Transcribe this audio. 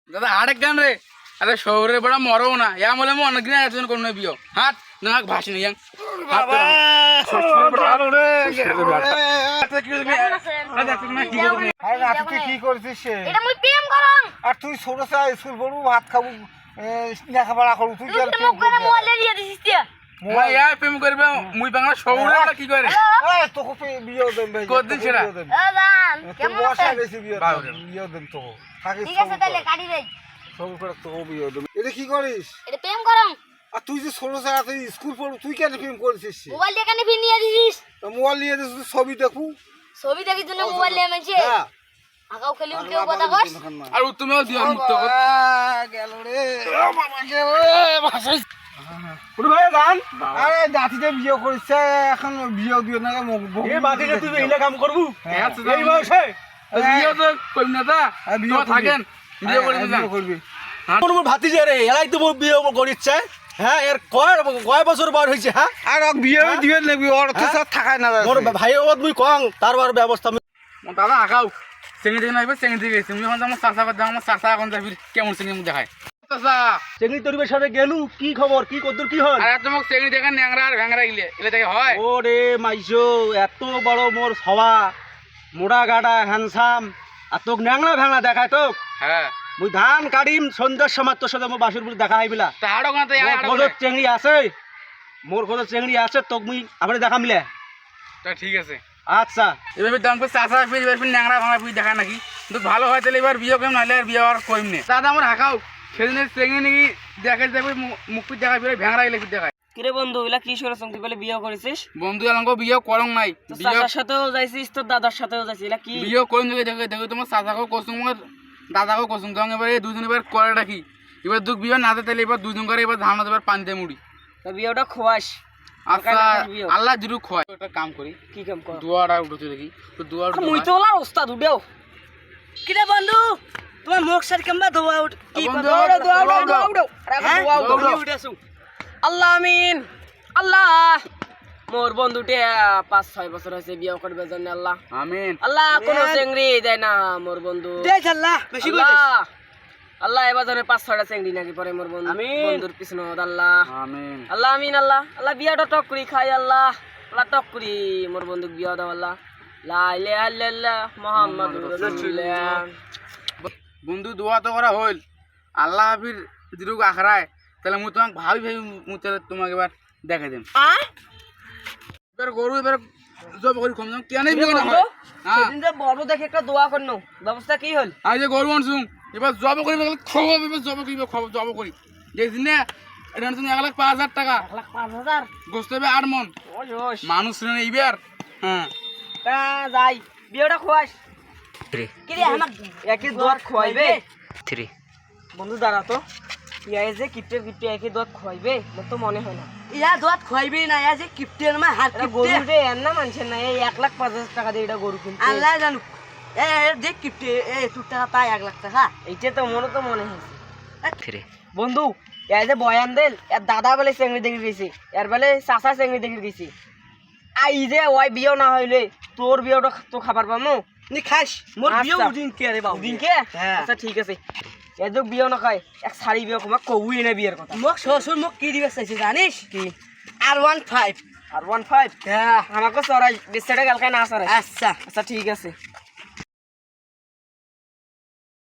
দাদা আরেক গান রে আরে শহরে বড় মরও না ইয়া বলে মো অনেক দিন একজন কোন বিও হাট না ভাষি না ইয়াং বাবা ভালো রে আরে না তুই কি করছিস এটা মুই প্রেম করং আর তুই ছোট চাই স্কুল পড়ু ভাত খাবো লেখাপড়া করু তুই কি তুমি মুখ করে মোবাইল দিয়ে দিছিস তিয়া মই ইয়া প্রেম করবে মুই বাংলা শহরে বড় কি করে এই তোকে বিয়ে দেন ভাই কতদিন সেটা জান কেমন বসা আছেন বেশি বিয়ে দেন তো থাকিস ঠিক আছে তাহলে কাটি দেই সব করে তো বিয়ে দেন এটা কি করিস এটা প্রেম করং আর তুই যে ছোট চাই তুই স্কুল পড়ু তুই কেন প্রেম করছিস মোবাইল দিয়ে কানে ফির নিয়ে দিছিস মোবাইল নিয়ে দিস ছবি দেখু ছবি দেখি জন্য মোবাইল নিয়ে মেছে হ্যাঁ আগাও খালি কেউ কথা কস আর তুমিও দিও মুক্ত কর গেল রে বাবা গেল রে ভাষাই পুরো ভাই গান আরে জাতিতে বিয়ে করিছে এখন বিয়ে দিও না এই বাতিতে তুই এইলা কাম করবু এই বয়সে বিয়ে তো কইম না তা তো থাকেন বিয়ে করে দিন করবি কোন ভাতিজে রে এলাই তো বিয়ে করিচ্ছে হ্যাঁ এর কয় বছর বয়স হয়েছে হ্যাঁ আর বিয়ে দিবে নেবি অর্থ সব থাকায় না মোর ভাই মুই কং তারবার ব্যবস্থা দাদা আগাও চেঙ্গি দেখে নাইবে চেঙ্গি দেখে গেছি মুই এখন আমার চাষা বাদ আমার চাষা এখন যাবি কেমন চেঙ্গি মুখ দেখায় চাষা চেঙ্গি তরিবের সাথে গেলু কি খবর কি কদ্দুর কি হল আরে তোমাকে চেঙ্গি দেখে ন্যাংরা আর ভ্যাংরা এলে থেকে হয় ওরে মাইজো এত বড় মোর সভা মোড়া গাড়া হ্যান্ডসাম আর তোক ন্যাংলা ভ্যাংলা দেখায় তোক হ্যাঁ মুই ধান কাটিম সন্ধ্যার সময় তোর সাথে মোর বাসুরপুর দেখা হইবিলা তাহাড়ো গান তো মোর কত চেঙ্গি আছে মোর কত চেঙ্গি আছে তোক মুই আপনি দেখা মিলে তা ঠিক আছে আচ্ছা এবার দাম করে চাষা ফির এবার ন্যাংরা ভাঙা ফির দেখায় নাকি কিন্তু ভালো হয় তাহলে এবার বিয়ে করিম নাহলে আর বিয়ে আর করিম নে দাদা আমার হাঁকাও সেদিন চেঙ্গি নাকি দেখে যাবে মুখ ফির দেখায় ফিরে ভ্যাংরা এলে ফির দেখায় কিরে বন্ধু এলা কি শুনে তুই বলে বিয়ে করেছিস বন্ধু এলাঙ্গ বিয়ে করং নাই চাচার সাথেও যাইছিস তোর দাদার সাথেও যাইছিস এলা কি বিয়ে করিম দেখে দেখে দেখে তোমার চাচাকেও কসুম আমার দাদাকেও কসুম তখন এবার এই দুজন এবার করে রাখি এবার দুঃখ বিয়ে না তাহলে এবার দুজন করে এবার ধান এবার পানি দিয়ে মুড়ি তা বিয়েটা খোয়াস আচ্ছা আল্লাহ জুরু খোয়াই একটা কাম করি কি কাম কর দুয়াটা উঠতে দেখি তো দুয়ার মুই তো ওলা ওস্তাদ উডেও কিরে বন্ধু তোমার মুখ সার কেমবা দোয়া উঠ কি বন্ধু, দোয়া দোয়া উঠাও, দোয়া উঠাও হ্যাঁ? দোয়া উঠাও। উঠেছু আল্লাহ আমিন আল্লাহ মোর বন্ধুটে 5-6 বছর হয়েছে বিয়ে করবে জন্য আল্লাহ আমিন আল্লাহ কোন চেংড়ি দেয় না মোর বন্ধু দেখ আল্লাহ বেশি আল্লাহ আল্লাহ এবার জানে 5-6টা চেংড়ি নাকি পরে মোর বন্ধু আমিন। বন্ধুর পিছনে আল্লাহ আমিন আল্লাহ আমিন আল্লাহ আল্লাহ বিয়াটা টক করি খাই আল্লাহ আল্লাহ টক করি মোর বন্ধু বিয়া দাও আল্লাহ লা ইলাহা ইল্লাল্লাহ মুহাম্মাদুর রাসূলুল্লাহ বন্ধু দোয়া তো করা হইল আল্লাহ হাফির জুরু আখড়ায় তাহলে মুই তোমাকে ভাবি ভাবি মুই তাহলে তোমাকে এবার দেখে দিম এবার গরু এবার জব করি কম কেন বিয়ে না হয় হ্যাঁ সেদিন যে বড় দেখে একটা দোয়া করনো ব্যবস্থা কি হল আজ যে গরু আনছুম এবার জব করি খবর এবার জব করি খবর জব করি দেখছিস না এটা আনছুম 1,05,000 টাকা 1,05,000 গোস্ত হবে 8 মন ওই মানুষ নেই এইবার হ্যাঁ তা যাই বিয়েটা খোয়াস কি রে আমাক একই দোয়া খোয়াইবে 3 বন্ধু দাঁড়া তো ইয়াই যে কিপটে কিপটে একই দোয়া খোয়াইবে মোর তো মনে হয় না ইয়া দোয়াত খুয়াইবি না ইয়া যে কিপটের মা হাত এটা কিপটে গরু রে এর না মানছেন না এই 1,05,000 টাকা দিয়ে এটা গরু কিনতে আল্লাহ জানু এ যে কিপটে এ তোর টাকা পায় 1 লাখ টাকা এইটা তো মনে হয়েছে বন্ধু এই যে বয়ান দেল এর দাদা বলে চেংড়ি দেখে গেছি এর বলে চাচা চেংড়ি দেখে গেছি আই যে ওই বিয়ে না হইলে তোর বিয়েটা তো খাবার পামু নি খাস মোর বিয়ে আচ্ছা। উদিন কে রে বাবু দিনকে হ্যাঁ। আচ্ছা ঠিক আছে এত বিয়ে না খায় এক শাড়ি বিয়ে কমা কবুই না বিয়ের কথা মোক শ্বশুর মোক কি দিবে চাইছে জানিস কি R15 আর 1.5 হ্যাঁ আমাকে চড়াই বেচাটা গালকায় না চড়াই আচ্ছা আচ্ছা ঠিক আছে